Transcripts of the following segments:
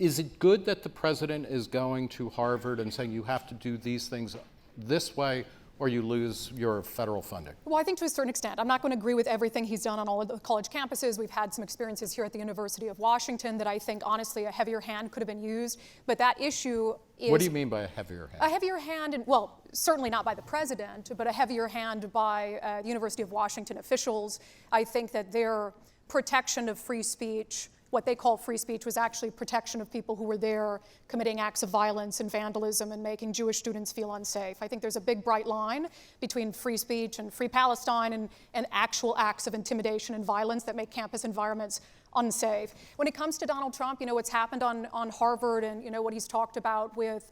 Is it good that the president is going to Harvard and saying you have to do these things this way or you lose your federal funding? Well, I think to a certain extent. I'm not going to agree with everything he's done on all of the college campuses. We've had some experiences here at the University of Washington that I think, honestly, a heavier hand could have been used. But that issue is... What do you mean by a heavier hand? A heavier hand, and well, certainly not by the president, but a heavier hand by the University of Washington officials. I think that their protection of free speech, what they call free speech, was actually protection of people who were there committing acts of violence and vandalism and making Jewish students feel unsafe. I think there's a big bright line between free speech and free Palestine and actual acts of intimidation and violence that make campus environments unsafe. When it comes to Donald Trump, you know, what's happened on Harvard and, you know, what he's talked about with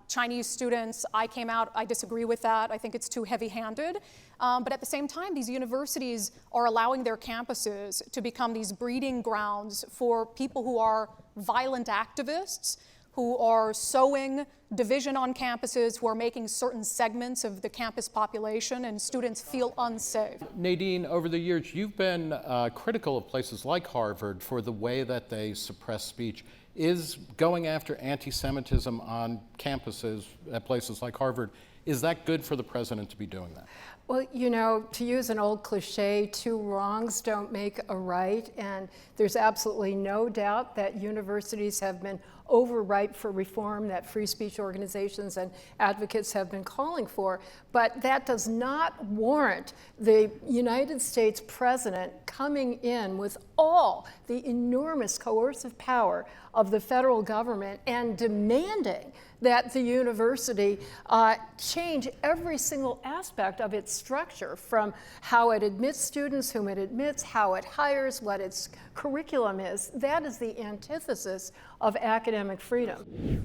Chinese students, I came out, I disagree with that. I think it's too heavy-handed. But at the same time, these universities are allowing their campuses to become these breeding grounds for people who are violent activists, who are sowing division on campuses, who are making certain segments of the campus population and students feel unsafe. Nadine, over the years, you've been critical of places like Harvard for the way that they suppress speech. Is going after anti-Semitism on campuses at places like Harvard, is that good for the president to be doing that? Well, you know, to use an old cliche, two wrongs don't make a right, and there's absolutely no doubt that universities have been overripe for reform that free speech organizations and advocates have been calling for, but that does not warrant the United States president coming in with all the enormous coercive power of the federal government and demanding that the university change every single aspect of its structure, from how it admits students, whom it admits, how it hires, what its curriculum is. That is the antithesis of academic freedom.